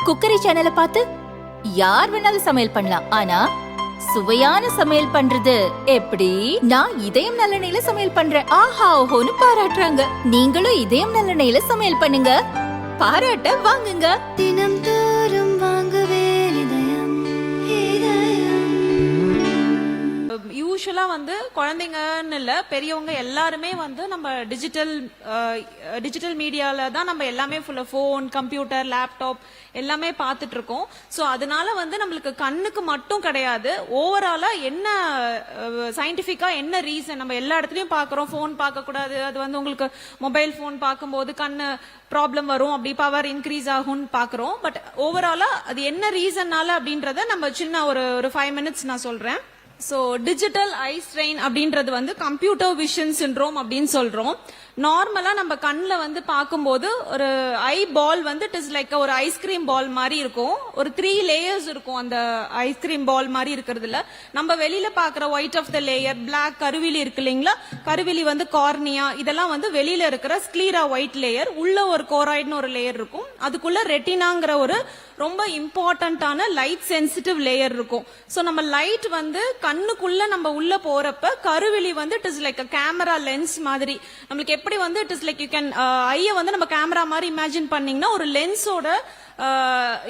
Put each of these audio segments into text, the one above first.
Cookery சேனலை பார்த்து யார் வேணாலும் சமையல் பண்ணலாம். ஆனா சுவையான சமையல் பண்றது எப்படி? நான் இதயம் நல்லெண்ணெயில சமையல் பண்றேன். ஆஹா ஓஹோன்னு பாராட்டுறாங்க. நீங்களும் இதயம் நல்லெண்ணெயில சமையல் பண்ணுங்க, பாராட்ட வாங்குங்க. தினம் தோறும் வாங்குவே இதயம் இதயம். யூஸ்வலா வந்து குழந்தைங்கன்னு இல்ல, பெரியவங்க எல்லாருமே வந்து நம்ம டிஜிட்டல் மீடியால தான் நம்ம எல்லாமே ஃபுல்லா போன், கம்ப்யூட்டர், லேப்டாப் எல்லாமே பார்த்துட்டு இருக்கோம். சோ அதனால வந்து நம்மளுக்கு கண்ணுக்கு மட்டும் கிடையாது, ஓவராலா என்ன சயின்டிபிக்கா என்ன ரீசன், நம்ம எல்லா இடத்துலயும் பாக்குறோம் போன் பார்க்க கூடாது, அது வந்து உங்களுக்கு மொபைல் போன் பார்க்கும்போது கண்ணு ப்ராப்ளம் வரும், அப்படி பவர் இன்க்ரீஸ் ஆகும்னு பாக்குறோம். பட் ஓவராலா அது என்ன ரீசன்னால அப்படின்றத நம்ம சின்ன ஒரு 5 மினிட்ஸ் நான் சொல்றேன். சோ டிஜிட்டல் ஐ ஸ்ட்ரெயின் அப்படின்றது வந்து கம்ப்யூட்டர் விஷன் சிண்ட்ரோம் அப்படின்னு சொல்றோம். நார்மலா நம்ம கண்ணுல வந்து பார்க்கும்போது ஒரு ஐ பால் வந்து இட் இஸ் லைக் ஒரு ஐஸ்கிரீம் பால் மாதிரி இருக்கும். ஒரு 3 லேயர்ஸ் இருக்கும் அந்த ஐஸ்கிரீம் பால் மாதிரி இருக்கிறதுல. நம்ம வெளியில பாக்குற white of the layer, black கருவிலி இருக்கு இல்லைங்களா, கருவிலி வந்து கார்னியா, இதெல்லாம் வந்து வெளியில இருக்கிற ஸ்க்ளீரா ஒயிட் லேயர். உள்ள ஒரு கோராய்டுன்னு ஒரு லேயர் இருக்கும். அதுக்குள்ள ரெட்டினாங்கிற ஒரு ரொம்ப இம்பார்ட்டன்டான லைட் சென்சிட்டிவ் லேயர் இருக்கும். சோ நம்ம லைட் வந்து கண்ணுக்குள்ள நம்ம உள்ள போறப்ப கருவிலி வந்து it is like camera lens மாதிரி. நம்மளுக்கு எப்படி வந்து it is like you can ஐய வந்து நம்ம கேமரா மாதிரி இமேஜின் பண்ணீங்கன்னா ஒரு லென்ஸோட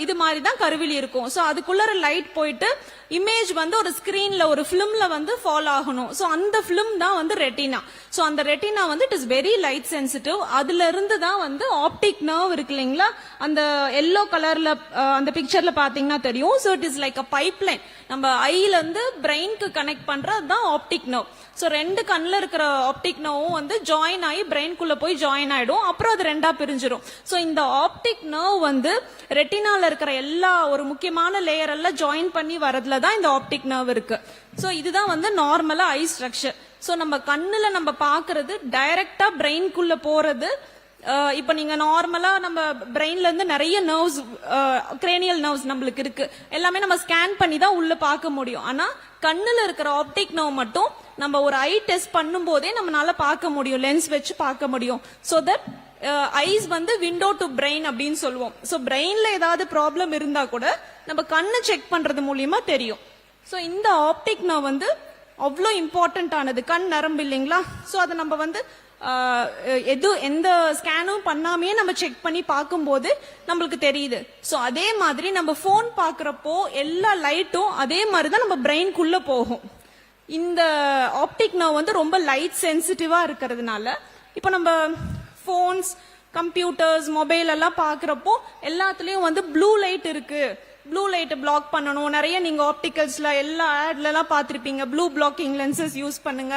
இது மாதிரி தான் கருவிலி இருக்கும். சோ அதுக்குள்ள லைட் போயிட்டு இமேஜ் வந்து ஒரு ஸ்கிரீன்ல ஒரு பிலிம்ல வந்து ஃபாலோ ஆகணும். சோ அந்த பிலிம் தான் வந்து ரெட்டினா. சோ அந்த ரெட்டினா வந்து it is very light sensitive. அதுல இருந்து தான் வந்து ஆப்டிக் நர்வ் இருக்கு இல்லைங்களா, அந்த எல்லோ கலர்ல அந்த பிக்சர்ல பாத்தீங்கன்னா தெரியும். So it is like a pipeline. நம்ம ஐல இருந்து பிரெயினுக்கு கனெக்ட் பண்றதுதான் ஆப்டிக் நர்வ். சோ 2 கண்ணுல இருக்கிற ஆப்டிக் நர்வும் வந்து ஜாயின் ஆகி பிரெயின்குள்ள போய் ஜாயின் ஆயிடும். அப்புறம் அது 2ஆ பிரிஞ்சிடும். சோ இந்த ஆப்டிக் நர்வ் வந்து ரெட்டினால இருக்கிற எல்லா ஒரு முக்கியமான லேயர் எல்லாம் ஜாயின் பண்ணி வரதுல தான் இந்த ஆப்டிக் நர்வ் இருக்கு. சோ இதுதான் வந்து நார்மலா ஐ ஸ்ட்ரக்சர். சோ நம்ம கண்ணுல நம்ம பாக்குறது டைரக்டா பிரெயின்குள்ள போறது. இப்ப நீங்க நார்மலா நம்ம பிரெயின்ல இருந்து நிறைய நர்வ்ஸ், கிரேனியல் நர்வ்ஸ் நம்மளுக்கு இருக்கு, எல்லாமே நம்ம ஸ்கேன் பண்ணி தான் உள்ள பார்க்க முடியும். ஆனா கண்ணுல இருக்கிற ஆப்டிக் நர்வ் மட்டும் நம்ம ஒரு ஐ டெஸ்ட் பண்ணும் போதே நம்மளால பார்க்க முடியும், லென்ஸ் வச்சு பார்க்க முடியும். சோ தட் ஐஸ் வந்து விண்டோ டு பிரெயின் அப்படின்னு சொல்லுவோம். சோ பிரெயின்ல ஏதாவது ப்ராப்ளம் இருந்தா கூட நம்ம கண்ணு செக் பண்றது மூலியமா தெரியும். சோ இந்த ஆப்டிக் நர்வ் வந்து அவ்வளோ இம்பார்ட்டன்ட் ஆனது, கண் நரம்பு இல்லைங்களா. சோ அதை நம்ம வந்து எந்த ஸ்கேனும் பண்ணாமே நம்ம செக் பண்ணி பார்க்கும்போது நம்மளுக்கு தெரியுது. சோ அதே மாதிரி நம்ம போன் பாக்குறப்போ எல்லா லைட்டும் அதே மாதிரிதான் நம்ம பிரெயின்குள்ள போகும். இந்த ஆப்டிக் நர்வ் வந்து ரொம்ப லைட் சென்சிட்டிவா இருக்கிறதுனால இப்ப நம்ம போன்ஸ், கம்ப்யூட்டர்ஸ், மொபைல் எல்லாம் பாக்குறப்போ எல்லாத்துலயும் வந்து ப்ளூ லைட் இருக்கு, ப்ளூ லைட் பிளாக் பண்ணணும். நிறைய நீங்க ஆப்டிகல்ஸ்ல எல்லா ஆட்ல எல்லாம் பாத்திருப்பீங்க, ப்ளூ பிளாக்கிங் லென்சஸ் யூஸ் பண்ணுங்க,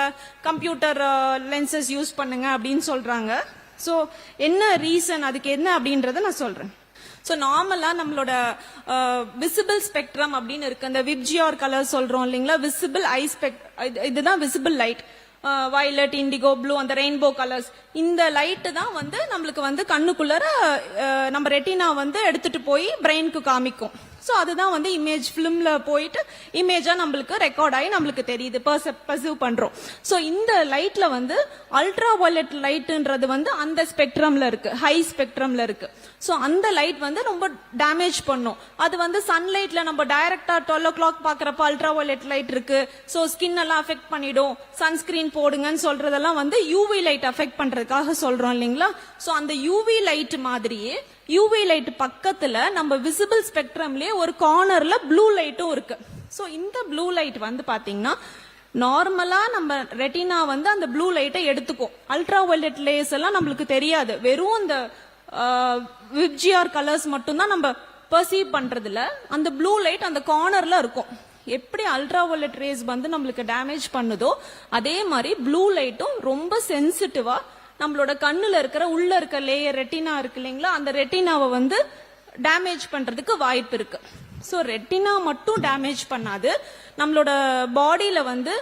கம்ப்யூட்டர் லென்சஸ் யூஸ் பண்ணுங்க அப்படின்னு சொல்றாங்க. சோ என்ன ரீசன், அதுக்கு என்ன அப்படின்றத நான் சொல்றேன். சோ நார்மலா நம்மளோட விசிபிள் ஸ்பெக்ட்ரம் அப்படின்னு இருக்கு. அந்த விப்ஜிஆர் கலர் சொல்றோம் இல்லைங்களா, விசிபிள் ஐ இதுதான் visible light. Violet, indigo, blue, அந்த ரெயின்போ கலர்ஸ். இந்த லைட் தான் வந்து நம்மளுக்கு வந்து கண்ணுக்குள்ளார நம்ம ரெட்டினா வந்து எடுத்துட்டு போய் பிரெயினுக்கு காமிக்கும். சோ அதுதான் வந்து இமேஜ் பிலிம்ல போயிட்டு இமேஜா நம்மளுக்கு ரெக்கார்ட் ஆகி நம்மளுக்கு தெரியுது, பர்சீவ் பண்றோம். சோ இந்த லைட்ல வந்து அல்ட்ரா வயலட் லைட்ன்றது வந்து அந்த ஸ்பெக்ட்ரம்ல இருக்கு, ஹை ஸ்பெக்ட்ரம்ல இருக்கு. சோ அந்த லைட் வந்து ரொம்ப டேமேஜ் பண்ணும். அது வந்து சன்லைட்ல நம்ம டைரக்டா 12 o'clock பாக்குறப்ப அல்ட்ரா வயலட் லைட் இருக்கு, சோ ஸ்கின் எல்லாம் அஃபெக்ட் பண்ணிடும், சன்ஸ்கிரீன் போடுங்கன்னு சொல்றதெல்லாம் வந்து யூவி லைட் அஃபெக்ட் பண்றதுக்காக சொல்றோம் இல்லைங்களா. சோ அந்த யூவி லைட் மாதிரியே யூவி லைட் பக்கத்துல நம்ம விசிபிள் ஸ்பெக்ட்ரம்லயே ஒரு கார்னர்ல ப்ளூ லைட்டும் இருக்கு. சோ இந்த ப்ளூ லைட் வந்து பாத்தீங்கன்னா நார்மலா நம்ம ரெட்டினா வந்து அந்த ப்ளூ லைட்டை எடுத்துக்கும். அல்ட்ரா வயலட் லேயர்ஸ் எல்லாம் நம்மளுக்கு தெரியாது, வெறும் அந்த விப்ஜிஆர் கலர்ஸ் மட்டும் தான் நம்ம பர்சீவ் பண்றதுல. அந்த ப்ளூ லைட் அந்த கார்னர்ல இருக்கும். எப்படி அல்ட்ரா வயலட் ரேஸ் வந்து நம்மளுக்கு டேமேஜ் பண்ணுதோ அதே மாதிரி ப்ளூ லைட்டும் ரொம்ப சென்சிட்டிவா நம்மளோட கண்ணுல இருக்கிற உள்ள இருக்க லேயர் ரெட்டினா இருக்கு இல்லைங்களா, அந்த ரெட்டினாவை வந்து டேமேஜ் பண்றதுக்கு வாய்ப்பு இருக்கு. சோ ரெட்டினா மட்டும் டேமேஜ் பண்ணாது, நம்மளோட பாடியில வந்து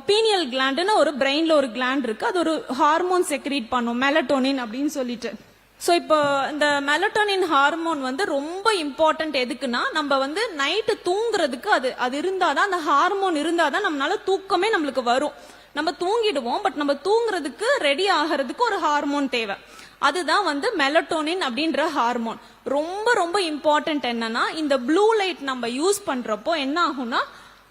பீனியல் கிளாண்டுன்னு ஒரு பிரெயின்ல ஒரு கிளாண்ட் இருக்கு, அது ஒரு ஹார்மோன் செக்ரீட் பண்ணும், மெலட்டோனின் அப்படின்னு சொல்லிட்டு. சோ இப்போ இந்த மெலட்டோனின் ஹார்மோன் வந்து ரொம்ப இம்பார்ட்டன்ட். எதுக்குன்னா நம்ம வந்து நைட்டு தூங்குறதுக்கு அது இருந்தாதான், அந்த ஹார்மோன் இருந்தாதான் நம்மளால தூக்கமே நம்மளுக்கு வரும். நம்ம தூங்கிடுவோம், பட் நம்ம தூங்குறதுக்கு ரெடி ஆகிறதுக்கு ஒரு ஹார்மோன் தேவை. அதுதான் வந்து மெலட்டோனின் அப்படின்ற ஹார்மோன். ரொம்ப ரொம்ப இம்பார்ட்டன்ட் என்னன்னா, இந்த ப்ளூ லைட் நம்ம யூஸ் பண்றப்போ என்ன ஆகும்னா,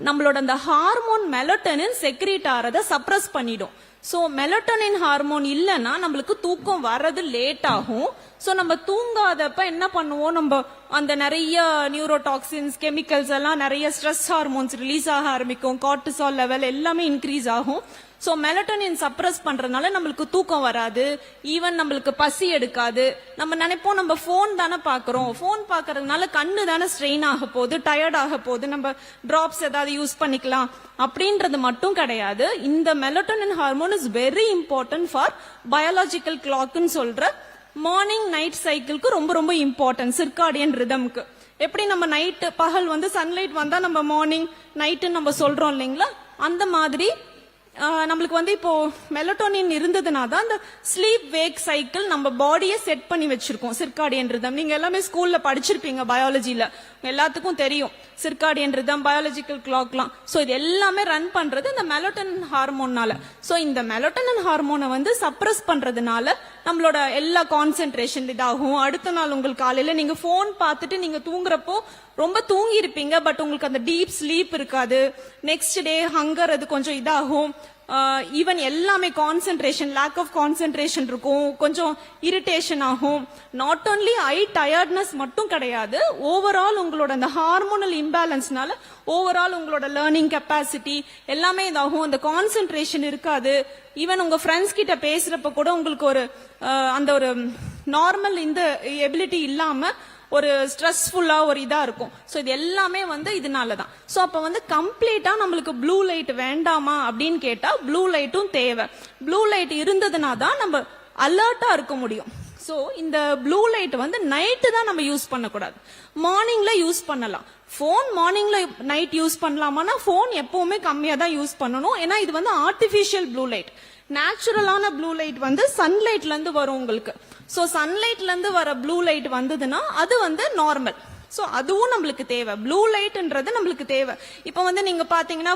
நம்மளோட அந்த ஹார்மோன் மெலட்டோனின் செக்ரீட் ஆறத சப்ரஸ் பண்ணிடும். சோ மெலட்டோனின் ஹார்மோன் இல்லைன்னா நம்மளுக்கு தூக்கம் வர்றது லேட் ஆகும். சோ நம்ம தூங்காதப்ப என்ன பண்ணுவோம், நம்ம அந்த நிறைய நியூரோடாக்சின்ஸ் கெமிக்கல்ஸ் எல்லாம் நிறைய ஸ்ட்ரெஸ் ஹார்மோன்ஸ் ரிலீஸ் ஆக ஆரம்பிக்கும். கார்டிசால் லெவல் எல்லாமே இன்க்ரீஸ் ஆகும். சோ மெலட்டோனின் சப்ரஸ் பண்றதுனால நம்மளுக்கு தூக்கம் வராது, ஈவன் நம்மளுக்கு பசி எடுக்காது. நம்ம நினைப்போம் நம்ம போன் தானே பாக்குறோம், போன் பாக்குறதுனால கண்ணு தானே ஸ்ட்ரெயின் ஆக போகுது, டயர்ட் ஆக போகுது, நம்ம டிராப்ஸ் ஏதாவது யூஸ் பண்ணிக்கலாம் அப்படின்றது மட்டும் கிடையாது. இந்த melatonin hormone is very important for biological கிளாக்னு சொல்ற மார்னிங் நைட் சைக்கிள்க்கு ரொம்ப ரொம்ப இம்பார்ட்டன்ட், சிர்காடியன் ரிதம்க்கு. எப்படி நம்ம நைட் பகல் வந்து சன்லைட் வந்தா நம்ம மார்னிங் நைட்டு நம்ம சொல்றோம் இல்லைங்களா, அந்த மாதிரி நம்மளுக்கு வந்து இப்போ மெலட்டோனின் இருந்ததுனா தான் அந்த ஸ்லீப் வேக் சைக்கிள் நம்ம பாடியை செட் பண்ணி வச்சிருக்கோம், சிர்காடியன் ரிதம். நீங்க எல்லாமே ஸ்கூல்ல படிச்சிருப்பீங்க பயாலஜில, எல்லாத்துக்கும் தெரியும் சிர்காடியன் ரிதம், பயாலஜிக்கல் கிளாக்லாம். சோ இது எல்லாமே ரன் பண்றது இந்த மெலட்டோனின் ஹார்மோன்னால. சோ இந்த மெலட்டோனின் ஹார்மோனை வந்து சப்ரஸ் பண்றதுனால நம்மளோட எல்லா கான்சென்ட்ரேஷன் இதாகும். அடுத்த நாள் உங்களுக்கு காலையில நீங்க போன் பார்த்துட்டு நீங்க தூங்குறப்போ ரொம்ப தூங்கி இருப்பீங்க, பட் உங்களுக்கு அந்த டீப் ஸ்லீப் இருக்காது. நெக்ஸ்ட் டே ஹங்கர் அது கொஞ்சம் இதாகும். ஈவன் எல்லாமே கான்சென்ட்ரேஷன், லேக் ஆஃப் கான்சென்ட்ரேஷன் இருக்கும், கொஞ்சம் இரிட்டேஷன் ஆகும். நாட் ஓன்லி ஐ டயர்ட்னஸ் மட்டும் கிடையாது, ஓவரால் உங்களோட அந்த ஹார்மோனல் இம்பேலன்ஸ்னால ஓவரால் உங்களோட லேர்னிங் கெப்பாசிட்டி எல்லாமே இதாகும். அந்த கான்சென்ட்ரேஷன் இருக்காது. ஈவன் உங்க ஃப்ரெண்ட்ஸ் கிட்ட பேசுறப்ப கூட உங்களுக்கு ஒரு அந்த ஒரு நார்மல் இந்த எபிலிட்டி இல்லாம ஒரு ஸ்ட்ரெஸ்ஃபுல்லா ஒரு இதா இருக்கும். சோ இது எல்லாமே வந்து இதனாலதான். சோ அப்ப வந்து கம்ப்ளீட்டா நம்மளுக்கு ப்ளூ லைட் வேண்டாமா அப்படின்னு கேட்டா ப்ளூ லைட்டும் தேவை. ப்ளூ லைட் இருந்ததுனா தான் நம்ம அலர்ட்டா இருக்க முடியும். சோ இந்த ப்ளூ லைட் வந்து நைட்டு தான் நம்ம யூஸ் பண்ணக்கூடாது, மார்னிங்ல யூஸ் பண்ணலாம். போன் மார்னிங்ல நைட் யூஸ் பண்ணலாமான்னா போன் எப்பவுமே கம்மியா தான் யூஸ் பண்ணணும். ஏன்னா இது வந்து ஆர்டிபிஷியல் ப்ளூ லைட். நேச்சுரலான ப்ளூ லைட் வந்து சன்லைட்ல இருந்து வரும் உங்களுக்கு. சோ சன்லைட்ல இருந்து வர ப்ளூ லைட் வந்ததுன்னா அது வந்து நார்மல். சோ அதுவும் நம்மளுக்கு தேவை, ப்ளூ லைட்ன்றது நம்மளுக்கு தேவை. இப்ப வந்து நீங்க பாத்தீங்கன்னா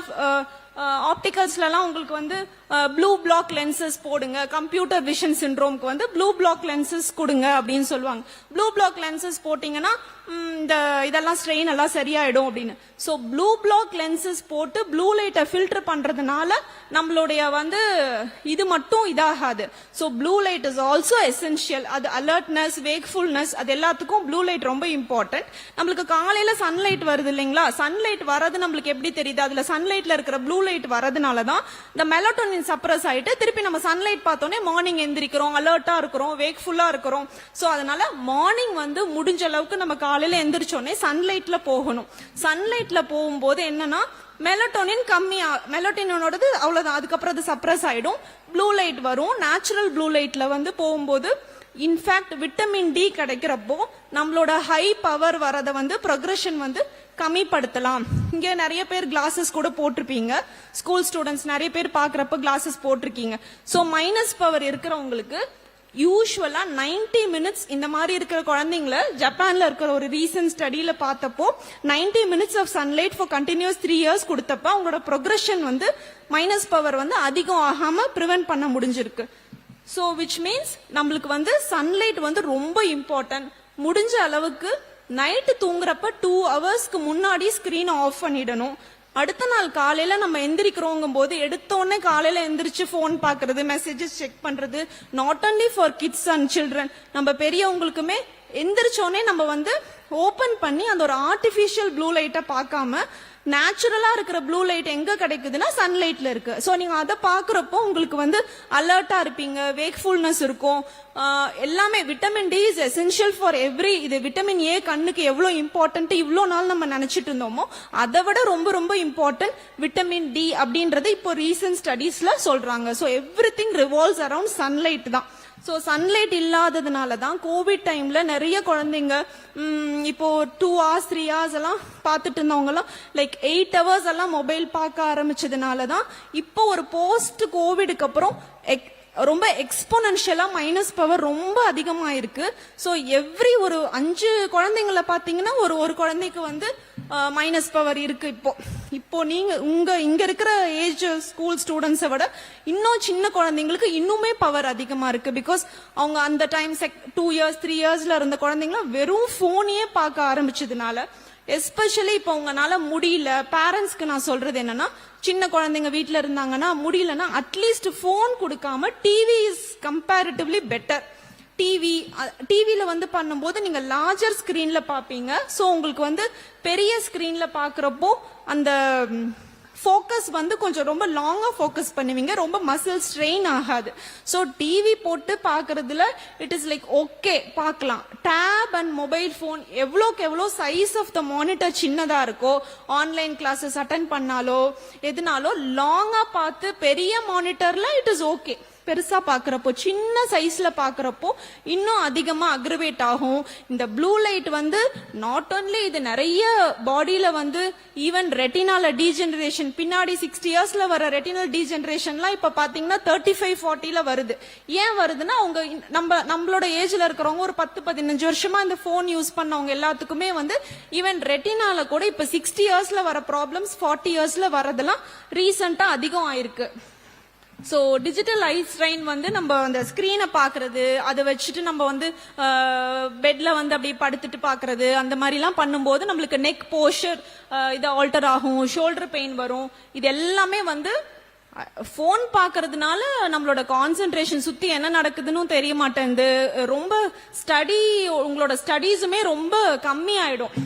ஆப்டிகல்ஸ்ல எல்லாம் உங்களுக்கு வந்து ப்ளூ பிளாக் லென்சஸ் போடுங்க, கம்ப்யூட்டர் விஷன் சிண்ட்ரோம்க்கு வந்து ப்ளூ பிளாக் லென்சஸ் கொடுங்க அப்படின்னு சொல்லுவாங்க. ப்ளூ பிளாக் லென்சஸ் போட்டீங்கன்னா இந்த இதெல்லாம் ஸ்ட்ரெயின் எல்லாம் சரியாயிடும் அப்படின்னு. சோ ப்ளூ பிளாக் லென்சஸ் போட்டு ப்ளூ லைட்டை ஃபில்டர் பண்றதுனால நம்மளுடைய வந்து இது மட்டும் இதாகாது. So blue light is also essential. அது அலர்ட்னஸ், வேக்ஃபுல்னஸ், அது எல்லாத்துக்கும் ப்ளூ லைட் ரொம்ப இம்பார்ட்டன்ட். நம்மளுக்கு காலையில சன்லைட் வருது இல்லைங்களா, சன்லைட் வரது நம்மளுக்கு எப்படி தெரியுது, அதுல சன்லைட்ல இருக்கிற ப்ளூ லைட் வரதுனாலதான் இந்த மெலட்டோனின் சப்ரஸ் ஆயிட்டு திருப்பி நம்ம சன்லைட் பார்த்தோன்னே மார்னிங் எந்திரிக்கிறோம், அலர்ட்டா இருக்கிறோம், வேக்ஃபுல்லா இருக்கிறோம். சோ அதனால மார்னிங் வந்து முடிஞ்ச அளவுக்கு நம்ம காலையில எந்திரிச்சோடனே சன்லைட்ல போகணும். சன்லைட்ல போகும்போது என்னன்னா மெலட்டோனின் கம்மியா, மெலட்டோனினோடது அவ்வளவுதான், அதுக்கப்புறம் அது சப்ரஸ் ஆயிடும், ப்ளூ லைட் வரும். நேச்சுரல் ப்ளூ லைட்ல வந்து போகும்போது இன்ஃபேக்ட் விட்டமின் டி கிடைக்கிறப்போ நம்மளோட ஹை பவர் வரத வந்து ப்ரொக்ரெஷன் வந்து கம்மிப்படுத்தலாம். இங்க நிறைய பேர் கிளாஸஸ் கூட போட்டிருப்பீங்க, ஸ்கூல் ஸ்டூடெண்ட்ஸ் நிறைய பேர் பாக்குறப்ப கிளாஸஸ் போட்டிருக்கீங்க. சோ மைனஸ் பவர் இருக்கிறவங்களுக்கு யூஸ்வலா 90 மினிட்ஸ் இந்த மாதிரி இருக்கிற குழந்தைங்களை ஜப்பான்ல இருக்கிற ஒரு ரீசன்ட் ஸ்டடியில பார்த்தப்போ 90 minutes of sunlight for continuous 3 years கொடுத்தப்ப அவங்களோட ப்ரொக்ரெஷன் வந்து மைனஸ் பவர் வந்து அதிகம் ஆகாம பிரிவென்ட் பண்ண முடிஞ்சிருக்கு. சோ விச் மீன்ஸ் நம்மளுக்கு வந்து சன்லைட் வந்து ரொம்ப இம்பார்ட்டன்ட். முடிஞ்ச அளவுக்கு நைட்டு தூங்குறப்ப 2 ஹவர்ஸ்க்கு முன்னாடி ஸ்கிரீன் ஆஃப் பண்ணிடணும். அடுத்த நாள் காலையில நம்ம எந்திரிக்கிறோங்கும் போது எடுத்தோடனே காலையில எந்திரிச்சு போன் பாக்குறது, மெசேஜஸ் செக் பண்றது not only for kids and children, நம்ம பெரியவங்களுக்குமே எந்திரிச்சோடனே நம்ம வந்து ஓபன் பண்ணி அந்த ஒரு ஆர்டிபிஷியல் ப்ளூ லைட்டை பார்க்காம நேச்சுரலா இருக்கிற ப்ளூ லைட் எங்க கிடைக்குதுன்னா சன்லைட்ல இருக்கு. சோ நீங்க அதை பாக்குறப்போ உங்களுக்கு வந்து அலர்ட்டா இருப்பீங்க, வேக்ஃபுல்னஸ் இருக்கும். எல்லாமே vitamin D is essential for every. இது விட்டமின் ஏ கண்ணுக்கு எவ்வளவு இம்பார்ட்டன்ட் இவ்வளோ நாள் நம்ம நினைச்சிட்டு இருந்தோமோ அதை விட ரொம்ப ரொம்ப இம்பார்ட்டன்ட் விட்டமின் டி அப்படின்றது இப்போ ரீசன்ட் ஸ்டடீஸ்ல சொல்றாங்க. So every thing revolves around sunlight தான். சோ சன்லைட் இல்லாததுனால தான் கோவிட் டைம்ல நிறைய குழந்தைங்க இப்போ 2 hours 3 hours எல்லாம் பார்த்துட்டு இருந்தவங்க எல்லாம் லைக் 8 hours எல்லாம் மொபைல் பார்க்க ஆரம்பிச்சதுனால தான் இப்போ ஒரு போஸ்ட் கோவிடுக்கு அப்புறம் ரொம்ப எக்ஸ்போனன்ஷியலா மைனஸ் பவர் ரொம்ப அதிகமா இருக்கு. ஸோ எவ்ரி ஒரு 5 குழந்தைங்கள பாத்தீங்கன்னா ஒரு குழந்தைக்கு வந்து மைனஸ் பவர் இருக்கு. இப்போ நீங்க இங்க இருக்கிற ஏஜ் ஸ்கூல் ஸ்டூடெண்ட்ஸை விட இன்னும் சின்ன குழந்தைங்களுக்கு இன்னுமே பவர் அதிகமா இருக்கு. பிகாஸ் அவங்க அந்த டைம் 2 இயர்ஸ் 3 இயர்ஸ்ல இருந்த குழந்தைங்கள வெறும் போனையே பார்க்க ஆரம்பிச்சதுனால, எஸ்பெஷலி இப்போ உங்களால முடியல, பேரண்ட்ஸ்க்கு நான் சொல்றது என்னன்னா, சின்ன குழந்தைங்க வீட்டுல இருந்தாங்கன்னா முடியலன்னா அட்லீஸ்ட் போன் கொடுக்காம டிவி இஸ் கம்பேரிட்டிவ்லி பெட்டர். டிவில வந்து பண்ணும்போது நீங்க லார்ஜர் ஸ்கிரீன்ல பாப்பீங்க. சோ உங்களுக்கு வந்து பெரிய ஸ்கிரீன்ல பாக்குறப்போ அந்த ஃபோக்கஸ் வந்து கொஞ்சம் ரொம்ப லாங்கா ஃபோக்கஸ் பண்ணுவீங்க, ரொம்ப மசில் ஸ்ட்ரெயின் ஆகாது. ஸோ டிவி போட்டு பார்க்கறதுல இட் இஸ் லைக் ஓகே பார்க்கலாம். டேப் அண்ட் மொபைல் ஃபோன் எவ்வளோக்கு எவ்வளோ சைஸ் ஆஃப் த மானிட்டர் சின்னதா இருக்கோ, ஆன்லைன் கிளாஸஸ் அட்டன் பண்ணாலோ எதுனாலோ லாங்கா பார்த்து பெரிய மானிட்டர்ல இட் இஸ் ஓகே. பெருசா பாக்குறப்போ, சின்ன சைஸ்ல பாக்குறப்போ இன்னும் அதிகமா அக்ரிவேட் ஆகும். இந்த ப்ளூ லைட் வந்து நாட் ஒன்லி இது நிறைய பாடியில வந்து ஈவன் ரெட்டினால டீஜெனரேஷன், பின்னாடி 60 இயர்ஸ்ல வர ரெட்டினல் டீஜெனரேஷன்லாம் இப்ப பாத்தீங்கன்னா 35-40ல வருது. ஏன் வருதுன்னா அவங்க நம்மளோட ஏஜ்ல இருக்கிறவங்க ஒரு 10-15 வருஷமா இந்த போன் யூஸ் பண்ணவங்க எல்லாத்துக்குமே வந்து ஈவன் ரெட்டினால கூட இப்ப 60 இயர்ஸ்ல வர ப்ராப்ளம்ஸ் 40 இயர்ஸ்ல வரதெல்லாம் ரீசெண்டா அதிகம் ஆயிருக்கு. ஸோ டிஜிட்டல் ஐ ஸ்ட்ரெயின் வந்து நம்ம அந்த ஸ்கிரீனை பாக்குறது, அதை வச்சுட்டு நம்ம வந்து பெட்ல வந்து அப்படியே படுத்துட்டு பாக்குறது, அந்த மாதிரிலாம் பண்ணும்போது நம்மளுக்கு நெக் போஸ்டர் இது ஆல்டர் ஆகும், ஷோல்டர் பெயின் வரும். இது எல்லாமே வந்து போன் பாக்குறதுனால நம்மளோட கான்சென்ட்ரேஷன் சுத்தி என்ன நடக்குதுன்னு தெரிய மாட்டேங்குது. ரொம்ப உங்களோட ஸ்டடீஸுமே ரொம்ப கம்மி ஆயிடும்.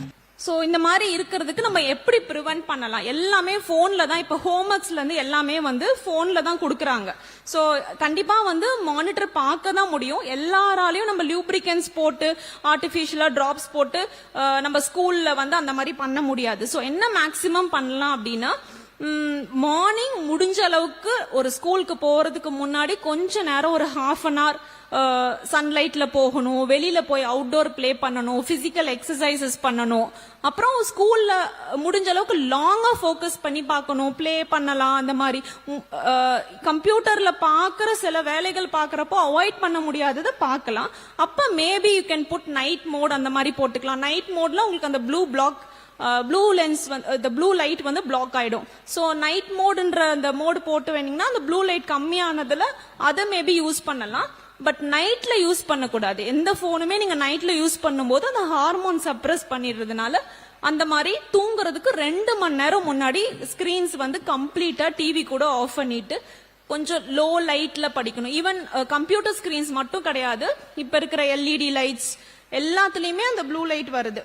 சோ இந்த மாதிரி இருக்கிறதுக்கு நம்ம எப்படி ப்ரிவென்ட் பண்ணலாம்? எல்லாமே போன்ல தான். இப்ப ஹோம்ஒர்க்ஸ்ல இருந்து எல்லாமே வந்து போன்ல தான் கொடுக்கறாங்க. சோ கண்டிப்பா வந்து மானிட்டர் பார்க்க தான் முடியும். எல்லாராலையும் நம்ம லூப்ரிகன்ஸ் போட்டு ஆர்டிபிஷியலா டிராப்ஸ் போட்டு நம்ம ஸ்கூல்ல வந்து அந்த மாதிரி பண்ண முடியாது. சோ என்ன மேக்சிமம் பண்ணலாம் அப்படின்னா, மார்னிங் முடிஞ்ச அளவுக்கு ஒரு ஸ்கூலுக்கு போறதுக்கு முன்னாடி கொஞ்ச நேரம் ஒரு ½ அன் ஹவர் சன்லைட்ல போகணும், வெளியில போய் அவுட்டோர் பிளே பண்ணணும், பிசிக்கல் எக்ஸசைசஸ் பண்ணணும். அப்புறம் ஸ்கூல்ல முடிஞ்ச அளவுக்கு லாங்கா ஃபோக்கஸ் பண்ணி பார்க்கணும், பிளே பண்ணலாம். அந்த மாதிரி கம்ப்யூட்டர்ல பாக்குற சில வேலைகள் பாக்குறப்போ அவாய்ட் பண்ண முடியாததை பார்க்கலாம். அப்ப maybe you can put night mode, அந்த மாதிரி போட்டுக்கலாம். நைட் மோட்ல உங்களுக்கு அந்த blue lens the blue light வந்து பிளாக் ஆயிடும். சோ நைட் மோடுன்ற அந்த மோடு போட்டு வேணீங்கன்னா அந்த ப்ளூ லைட் கம்மியானதுல அதை மேபி யூஸ் பண்ணலாம். பட் நைட்ல யூஸ் பண்ணக்கூடாது. எந்த போனுமே நீங்க நைட்ல யூஸ் பண்ணும்போது அந்த ஹார்மோன் சப்ரஸ் பண்ணிடுறதுனால அந்த மாதிரி தூங்குறதுக்கு 2 மணி நேரம் முன்னாடி ஸ்கிரீன்ஸ் வந்து கம்ப்ளீட்டா டிவி கூட ஆஃப் பண்ணிட்டு கொஞ்சம் லோ லைட்ல படிக்கணும். ஈவன் கம்ப்யூட்டர் ஸ்கிரீன்ஸ் மட்டும் கிடையாது, இப்ப இருக்கிற LED லைட்ஸ் எல்லாத்துலயுமே அந்த ப்ளூ லைட் வருது.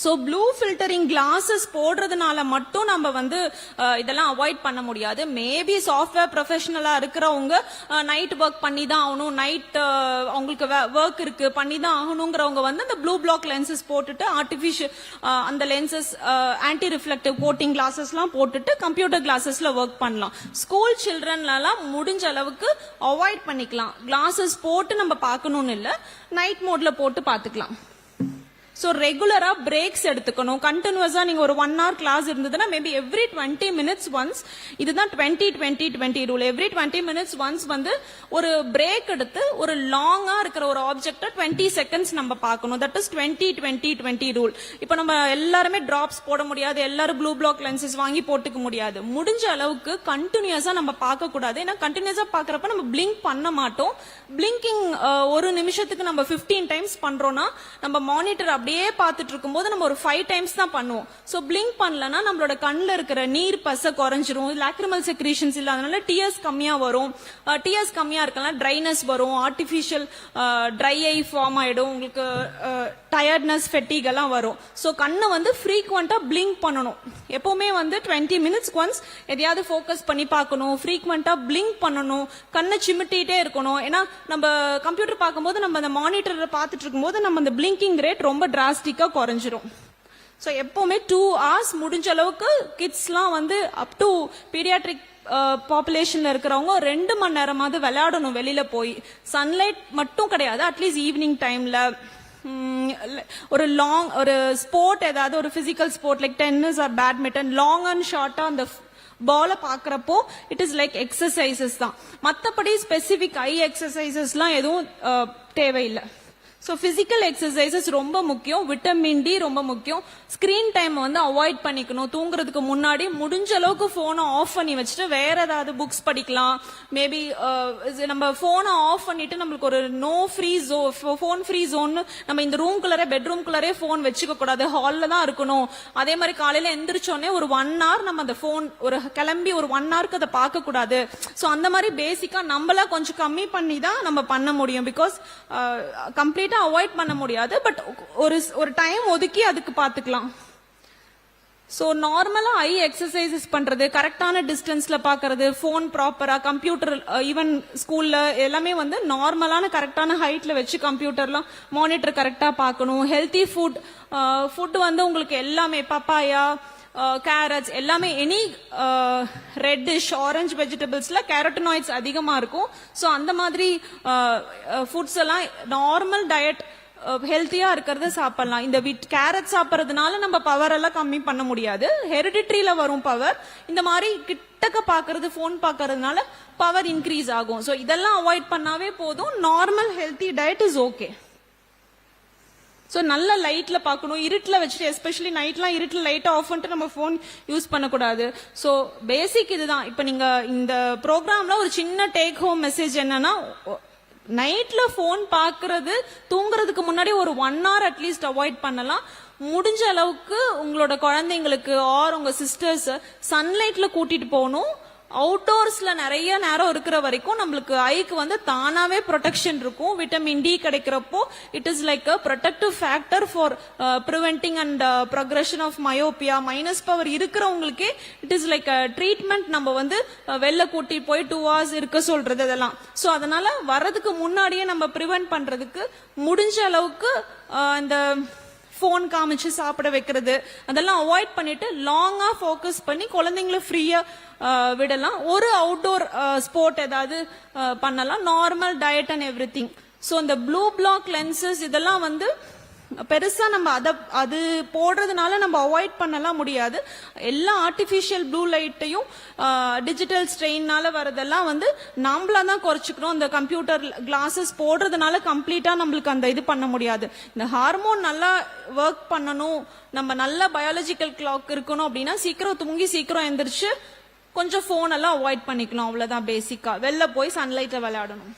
சோ ப்ளூ ஃபில்டரிங் கிளாஸஸ் போடுறதுனால மட்டும் நம்ம வந்து இதெல்லாம் அவாய்ட் பண்ண முடியாது. மேபி சாஃப்ட்வேர் ப்ரொஃபஷனலா இருக்கிறவங்க நைட் ஒர்க் பண்ணி தான் ஆகணும், நைட் அவங்களுக்கு ஒர்க் இருக்கு பண்ணி தான் ஆகணுங்கிறவங்க வந்து அந்த ப்ளூ பிளாக் லென்சஸ் போட்டுட்டு ஆர்டிபிஷியல் அந்த lenses anti reflective coating classes எல்லாம் போட்டுட்டு கம்ப்யூட்டர் கிளாஸஸ்ல ஒர்க் பண்ணலாம். ஸ்கூல் சில்ட்ரன்லாம் முடிஞ்ச அளவுக்கு அவாய்ட் பண்ணிக்கலாம். கிளாஸஸ் போட்டு நம்ம பார்க்கணும்னு இல்ல, நைட் மோட்ல போட்டு பார்த்துக்கலாம். சோ ரெகுலரா பிரேக்ஸ் எடுத்துக்கணும். கண்டினியூஸா நீங்க ஒரு 1 hour கிளாஸ் இருந்ததுன்னா மேபி எவ்ரி 20 minutes ஒன்ஸ், இதுதான் 20-20-20 ரூல். எவ்ரி 20 minutes ஒன்ஸ் வந்து ஒரு பிரேக் எடுத்து ஒரு லாங்கா இருக்கிற ஒரு ஆப்ஜெக்ட 20 seconds நம்ம பார்க்கணும். That is 20-20-20 rule. இப்ப நம்ம எல்லாருமே டிராப்ஸ் போட முடியாது, எல்லாரும் ப்ளூ பிளாக் லென்சஸ் வாங்கி போட்டுக்க முடியாது. முடிஞ்ச அளவுக்கு கண்டினியூஸா நம்ம பார்க்க கூடாது. ஏன்னா கண்டினியூஸா பாக்குறப்ப நம்ம பிளிங்க் பண்ண மாட்டோம். பிளிங்கிங் ஒரு நிமிஷத்துக்கு நம்ம 15 டைம்ஸ் பண்றோம்னா நம்ம மானிட்டர் அப்படியே பார்த்துட்டு இருக்கும்போது நம்ம ஒரு 5 டைம்ஸ் தான் பண்ணுவோம். சோ பிளிங்க் பண்ணலன்னா நம்மளோட கண்ணுல இருக்கிற நீர் பசை குறைஞ்சிரும், லாக்ரிமல் செக்ரீஷன்ஸ் இல்லாதனால டியர்ஸ் கம்மியா வரும். டியர்ஸ் கம்மியா இருக்கலாம், ட்ரைனஸ் வரும், ஆர்டிபிஷியல் ட்ரை ஐ ஃபார்ம் ஆயிடும், உங்களுக்கு டயர்ட்னஸ் ஃபெட்டிக் எல்லாம் வரும். சோ கண்ணை வந்து ஃப்ரீக்வெண்டா பிளிங்க் பண்ணணும். எப்பவுமே வந்து 20 minutes ஒன்ஸ் எதையாவது ஃபோக்கஸ் பண்ணி பார்க்கணும், ஃப்ரீக்வெண்டா பிளிங்க் பண்ணணும், கண்ணை சிமிட்டிட்டே இருக்கணும். ஏன்னா நம்ம கம்ப்யூட்டர் பார்க்கும்போது நம்ம அந்த மானிட்டரை பார்த்துட்டு இருக்கும்போது நம்ம அந்த பிளிங்கிங் ரேட் ரொம்ப டிராஸ்டிக்கா குறைஞ்சிரும். சோ எப்பவுமே 2 hours முடிஞ்ச அளவுக்கு கிட்ஸ்லாம் வந்து அப் டு பீடியாட்ரிக் பாப்புலேஷன்ல இருக்கிறவங்க 2 மணி நேரமாவது விளையாடணும் வெளியில போய். சன்லைட் மட்டும் கிடையாது, அட்லீஸ்ட் ஈவினிங் டைம்ல ஒரு லாங் ஒரு ஸ்போர்ட், ஏதாவது ஒரு physical sport like tennis or badminton long and ஷார்ட்டா அந்த பால பாக்குறப்போ இட் இஸ் லைக் எக்ஸசைசஸ் தான். மத்தபடி ஸ்பெசிபிக் ஐ எக்ஸசைசஸ்லாம் எதுவும் தேவையில்லை. ஸோ பிசிக்கல் எக்ஸசைசஸ் ரொம்ப முக்கியம். விட்டமின் டி ரொம்ப முக்கியம். ஸ்கிரீன் டைம் வந்து அவாய்ட் பண்ணிக்கணும். தூங்குறதுக்கு முன்னாடி முடிஞ்ச அளவுக்கு போனை ஆஃப் பண்ணி வச்சுட்டு வேற ஏதாவது புக்ஸ் படிக்கலாம். மேபி நம்ம போனை ஆஃப் பண்ணிட்டு நம்மளுக்கு ஒரு no free phone free zone நம்ம இந்த ரூம்குள்ளரே பெட்ரூம்குள்ளரே போன் வச்சுக்க கூடாது, ஹால்ல தான் இருக்கணும். அதே மாதிரி காலையில எந்திரிச்சோடனே ஒரு 1 hour நம்ம அந்த போன் ஒரு கிளம்பி ஒரு 1 hourக்கு அதை பார்க்க கூடாது. ஸோ அந்த மாதிரி பேசிக்கா நம்மள கொஞ்சம் கம்மி பண்ணி தான் நம்ம பண்ண முடியும். பிகாஸ் கம்ப்ளீட்டா அவாய்ட் பண்ண முடியாது, பட் ஒரு டைம் ஒதுக்கி அதுக்கு பாத்துக்கலாம். சோ நார்மலா ஐ எக்ஸசைசஸ் பண்றது, கரெக்டான டிஸ்டன்ஸ்ல பாக்குறது, போன் ப்ராப்பரா, கம்ப்யூட்டர் ஈவன் ஸ்கூல்ல எல்லாமே வந்து நார்மலான கரெக்டான ஹைட்ல வச்சு கம்ப்யூட்டர்லாம் மானிட்டர் கரெக்டா பார்க்கணும். ஹெல்தி ஃபுட் வந்து உங்களுக்கு எல்லாமே பப்பாயா, கேரட்ஸ் எல்லாமே எனி ரெட்டிஷ் ஆரஞ்சு வெஜிடபிள்ஸ்ல கேரட்டனாய்ட்ஸ் அதிகமா இருக்கும். ஸோ அந்த மாதிரி ஃபுட்ஸ் எல்லாம் நார்மல் டயட் ஹெல்த்தியா இருக்கிறத சாப்பிடலாம். இந்த கேரட் சாப்பிட்றதுனால நம்ம பவர் எல்லாம் கம்மி பண்ண முடியாது. ஹெரிடிட்ரியில வரும் பவர். இந்த மாதிரி கிட்டக்க பாக்குறது, போன் பாக்குறதுனால பவர் இன்க்ரீஸ் ஆகும். ஸோ இதெல்லாம் அவாய்ட் பண்ணாவே போதும். Normal healthy diet is okay. So நல்ல லைட்ல பார்க்கணும், இருட்டில் வச்சுட்டு, எஸ்பெஷலி நைட்லாம் இருட்டில் லைட்டை ஆஃப் பண்ணிட்டு நம்ம ஃபோன் யூஸ் பண்ணக்கூடாது. ஸோ பேசிக் இதுதான். இப்போ நீங்க இந்த ப்ரோக்ராம்ல ஒரு சின்ன டேக் ஹோம் மெசேஜ் என்னன்னா, நைட்ல போன் பாக்குறது தூங்குறதுக்கு முன்னாடி ஒரு 1 hour அட்லீஸ்ட் அவாய்ட் பண்ணலாம். முடிஞ்ச அளவுக்கு உங்களோட குழந்தைங்களுக்கு ஆர் உங்க சிஸ்டர்ஸ் சன்லைட்ல கூட்டிட்டு போகணும். அவுட்டோர்ஸ்ல நிறைய நேரம் இருக்கிற வரைக்கும் நம்மளுக்கு ஐக்கு வந்து தானாவே ப்ரொடெக்ஷன் இருக்கும். விட்டமின் டி கிடைக்கிறப்போ it is like a protective factor for preventing and progression of myopia. Minus power இருக்கிறவங்களுக்கே இட் இஸ் லைக் ட்ரீட்மெண்ட். நம்ம வந்து வெளில கூட்டி போய் 2 hours இருக்க சொல்றது இதெல்லாம். ஸோ அதனால வர்றதுக்கு முன்னாடியே நம்ம ப்ரிவென்ட் பண்றதுக்கு முடிஞ்ச அளவுக்கு இந்த போன் காமிச்சு சாப்பிட வைக்கிறது அதெல்லாம் அவாய்ட் பண்ணிட்டு லாங்கா ஃபோக்கஸ் பண்ணி குழந்தைங்களை ஃப்ரீயா விடலாம். ஒரு அவுட்டோர் ஸ்போர்ட் ஏதாவது பண்ணலாம். Normal diet and every thing. So இந்த ப்ளூ பிளாக் லென்சஸ் இதெல்லாம் வந்து பெருசா நம்ம அது போடுறதுனால நம்ம அவாய்ட் பண்ணலாம் முடியாது. எல்லா ஆர்டிபிஷியல் ப்ளூ லைட்டையும் டிஜிட்டல் ஸ்ட்ரெயின்னால வரதெல்லாம் வந்து நம்மளா தான் குறைச்சிக்கணும். இந்த கம்ப்யூட்டர் கிளாஸஸ் போடுறதுனால கம்ப்ளீட்டா நம்மளுக்கு அந்த இது பண்ண முடியாது. இந்த ஹார்மோன் நல்லா ஒர்க் பண்ணணும், நம்ம நல்ல பயாலஜிக்கல் கிளாக் இருக்கணும் அப்படின்னா சீக்கிரம் தூங்கி சீக்கிரம் எந்திரிச்சு கொஞ்சம் போன் எல்லாம் அவாய்ட் பண்ணிக்கலாம். அவ்வளவுதான் பேசிக்கா. வெளில போய் சன்லைட்ல விளையாடணும்.